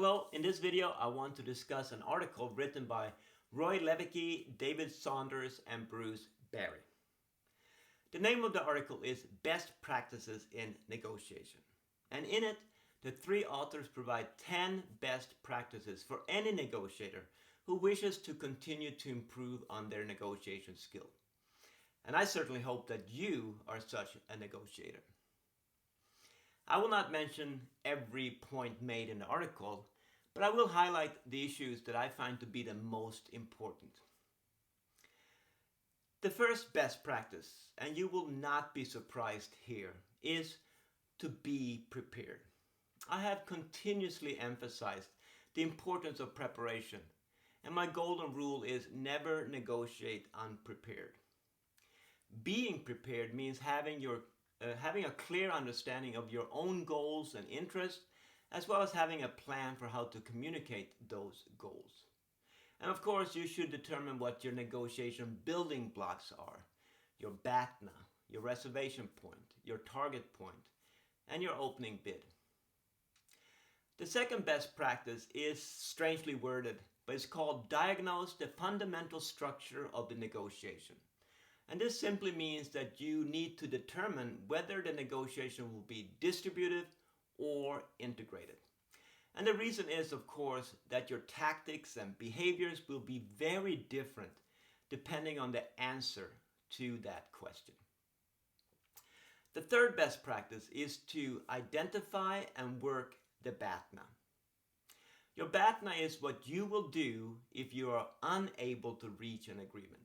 Hello, in this video I want to discuss an article written by Lewicki, David Saunders, and Bruce Barry. The name of the article is Best Practices in Negotiation. And in it, the three authors provide 10 best practices for any negotiator who wishes to continue to improve on their negotiation skill. And I certainly hope that you are such a negotiator. I will not mention every point made in the article, but I will highlight the issues that I find to be the most important. The first best practice, and you will not be surprised here, is to be prepared. I have continuously emphasized the importance of preparation, and my golden rule is never negotiate unprepared. Being prepared means having a clear understanding of your own goals and interests, as well as having a plan for how to communicate those goals. And of course, you should determine what your negotiation building blocks are: your BATNA, your reservation point, your target point, and your opening bid. The second best practice is strangely worded, but it's called diagnose the fundamental structure of the negotiation. And this simply means that you need to determine whether the negotiation will be distributive or integrated. And the reason is, of course, that your tactics and behaviors will be very different depending on the answer to that question. The third best practice is to identify and work the BATNA. Your BATNA is what you will do if you are unable to reach an agreement.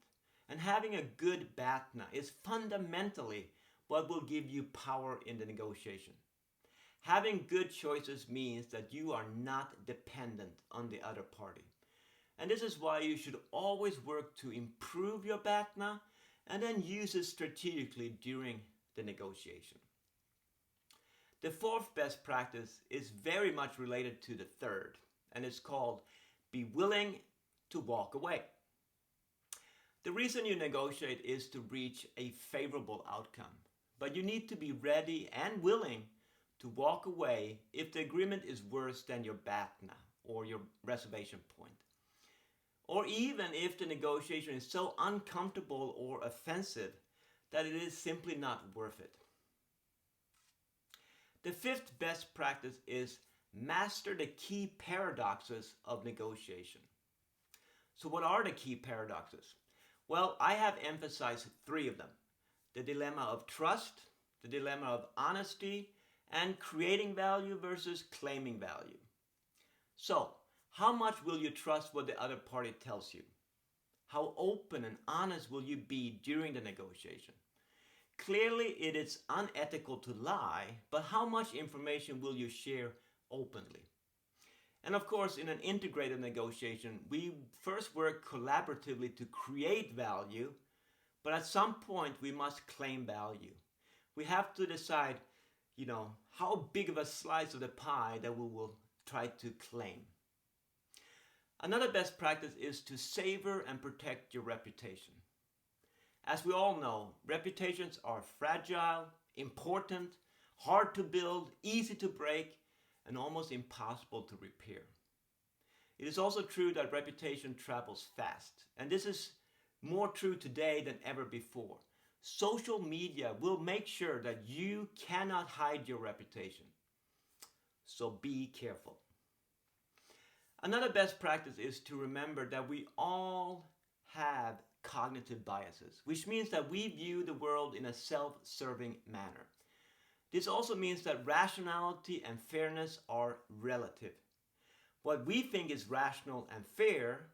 And having a good BATNA is fundamentally what will give you power in the negotiation. Having good choices means that you are not dependent on the other party. And this is why you should always work to improve your BATNA and then use it strategically during the negotiation. The fourth best practice is very much related to the third, and it's called be willing to walk away. The reason you negotiate is to reach a favorable outcome, but you need to be ready and willing to walk away if the agreement is worse than your BATNA or your reservation point, or even if the negotiation is so uncomfortable or offensive that it is simply not worth it. The fifth best practice is master the key paradoxes of negotiation. So what are the key paradoxes? Well, I have emphasized three of them: the dilemma of trust, the dilemma of honesty, and creating value versus claiming value. So, how much will you trust what the other party tells you? How open and honest will you be during the negotiation? Clearly, it is unethical to lie, but how much information will you share openly? And of course, in an integrated negotiation, we first work collaboratively to create value, but at some point we must claim value. We have to decide, how big of a slice of the pie that we will try to claim. Another best practice is to savor and protect your reputation. As we all know, reputations are fragile, important, hard to build, easy to break, and almost impossible to repair. It is also true that reputation travels fast, and this is more true today than ever before. Social media will make sure that you cannot hide your reputation. So be careful. Another best practice is to remember that we all have cognitive biases, which means that we view the world in a self-serving manner. This also means that rationality and fairness are relative. What we think is rational and fair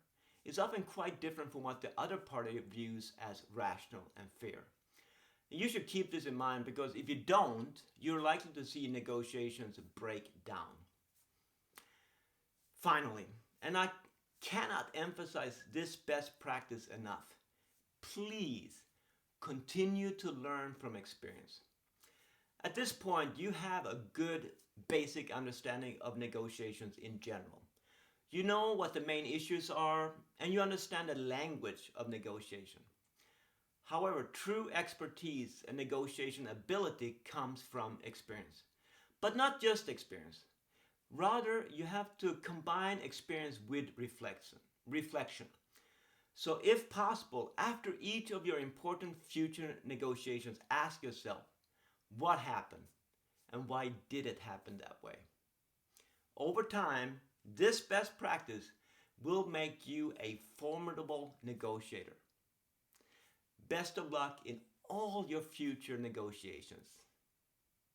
is often quite different from what the other party views as rational and fair. You should keep this in mind, because if you don't, you're likely to see negotiations break down. Finally, and I cannot emphasize this best practice enough, please continue to learn from experience. At this point, you have a good basic understanding of negotiations in general. You know what the main issues are, and you understand the language of negotiation. However, true expertise and negotiation ability comes from experience. But not just experience. Rather, you have to combine experience with reflection. So, if possible, after each of your important future negotiations, ask yourself, what happened and why did it happen that way? Over time, this best practice will make you a formidable negotiator. Best of luck in all your future negotiations.